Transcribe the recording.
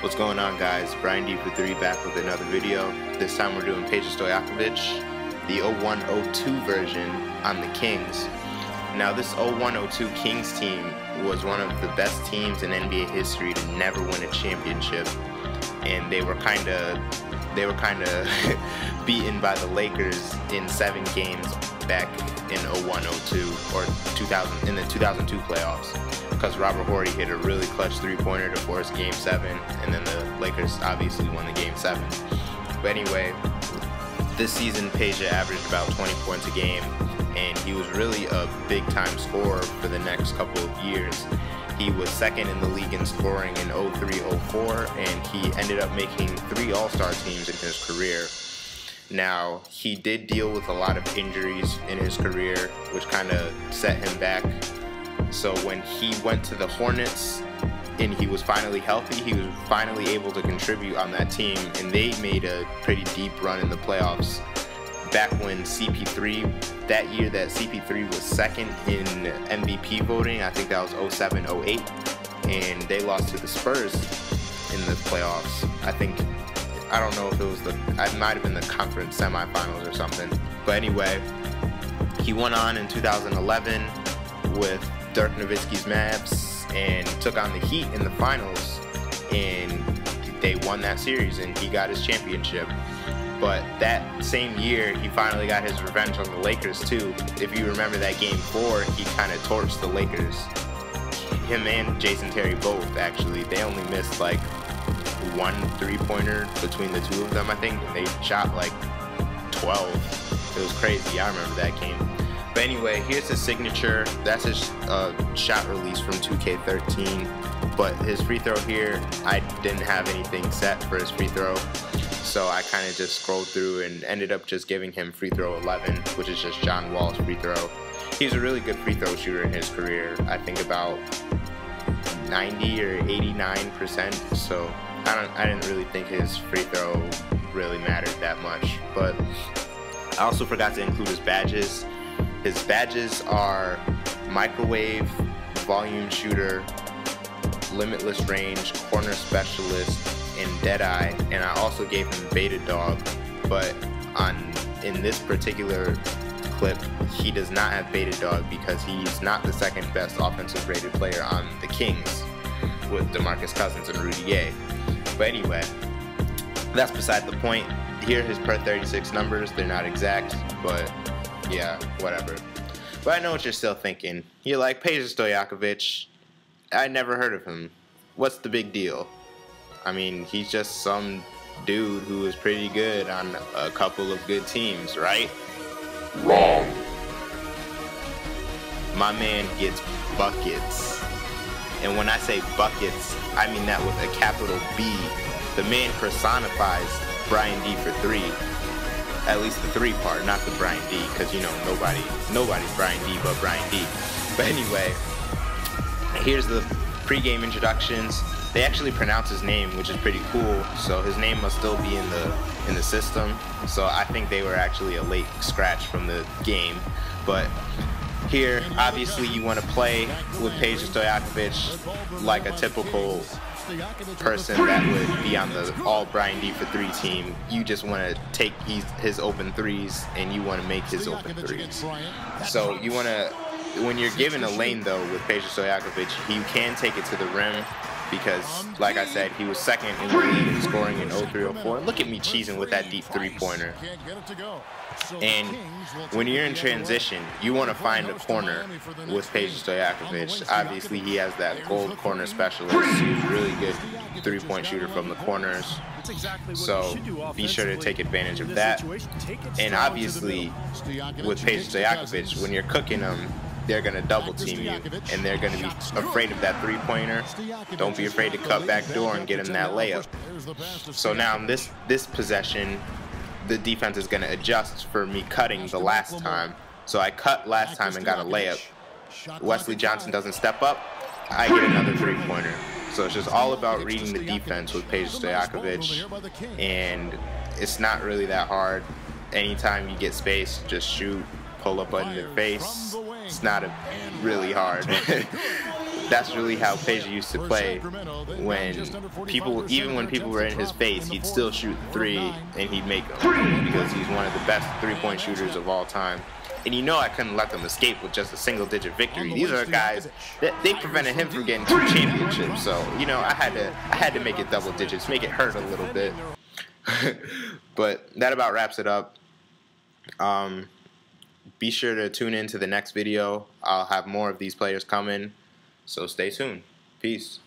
What's going on, guys? Brian D for 3 back with another video. This time we're doing Peja Stojakovic, the 01-02 version on the Kings. Now this 01-02 Kings team was one of the best teams in NBA history to never win a championship, and they were kind of beaten by the Lakers in 7 games back in 01-02 or 2000 in the 2002 playoffs, because Robert Horry hit a really clutch three-pointer to force Game 7, and then the Lakers obviously won the Game 7. But anyway, this season Peja averaged about 20 points a game, and he was really a big-time scorer for the next couple of years. He was second in the league in scoring in 03-04, and he ended up making 3 All-Star teams in his career. Now, he did deal with a lot of injuries in his career, which kind of set him back. So when he went to the Hornets and he was finally healthy, he was finally able to contribute on that team, and they made a pretty deep run in the playoffs. Back when CP3, that year that CP3 was second in MVP voting, I think that was 07-08, and they lost to the Spurs in the playoffs. I don't know if it was it might have been the conference semifinals or something. But anyway, he went on in 2011 with Dirk Nowitzki's Mavs and took on the Heat in the finals, and they won that series and he got his championship. But that same year, he finally got his revenge on the Lakers too. If you remember that Game 4, he kind of torched the Lakers. Him and Jason Terry both, actually. They only missed like 1 three-pointer between the two of them, I think, and they shot like 12. It was crazy. I remember that game. But anyway, here's his signature. That's his shot release from 2K13. But his free throw here, I didn't have anything set for his free throw, so I kind of just scrolled through and ended up just giving him free throw 11, which is just John Wall's free throw. He's a really good free throw shooter in his career. I think about 90 or 89%. So I didn't really think his free throw really mattered that much. But I also forgot to include his badges. His badges are microwave, volume shooter, limitless range, corner specialist, and deadeye. And I also gave him beta dog. But in this particular clip, he does not have beta dog because he's not the second best offensive rated player on the Kings with DeMarcus Cousins and Rudy Gay. But anyway, that's beside the point. Here are his per 36 numbers. They're not exact, but yeah, whatever. But I know what you're still thinking. You're like, Peja Stojakovic, I never heard of him. What's the big deal? I mean, he's just some dude who is pretty good on a couple of good teams, right? Wrong. My man gets buckets. And when I say buckets, I mean that with a capital B. The man personifies Brian D for 3. At least the 3 part, not the Brian D, because you know nobody's Brian D but Brian D. But anyway, here's the pregame introductions. They actually pronounce his name, which is pretty cool. So his name must still be in the system. So I think they were actually a late scratch from the game. But here, obviously, you want to play with Peja Stojakovic like a typical person that would be on the all Brian D for 3 team. You just want to take his open threes, and you want to make his open threes. So you want to, when you're given a lane though with Peja Stojakovic, you can take it to the rim, because like I said, he was second in the league in scoring in 03-04. Look at me cheesing with that deep three-pointer. And when you're in transition, you want to find a corner with Peja Stojakovic. Obviously, he has that gold corner specialist. He's a really good three-point shooter from the corners. So be sure to take advantage of that. And obviously, with Peja Stojakovic, when you're cooking them, they're going to double team you, and they're going to be afraid of that three-pointer. Don't be afraid to cut back door and get him that layup. So now in this possession, the defense is going to adjust for me cutting the last time. So I cut last time and got a layup. Wesley Johnson doesn't step up, I get another three-pointer. So it's just all about reading the defense with Peja Stojakovic, and it's not really that hard. Anytime you get space, just shoot, pull up on your face. It's not really hard. that's really how Peja used to play. When people, even when people were in his face, he'd still shoot the three and he'd make them because he's one of the best three-point shooters of all time. And you know I couldn't let them escape with just a single-digit victory. These are guys that they prevented him from getting 2 championships. So you know I had to make it double digits, make it hurt a little bit. But that about wraps it up. Be sure to tune in to the next video. I'll have more of these players coming, so stay tuned. Peace.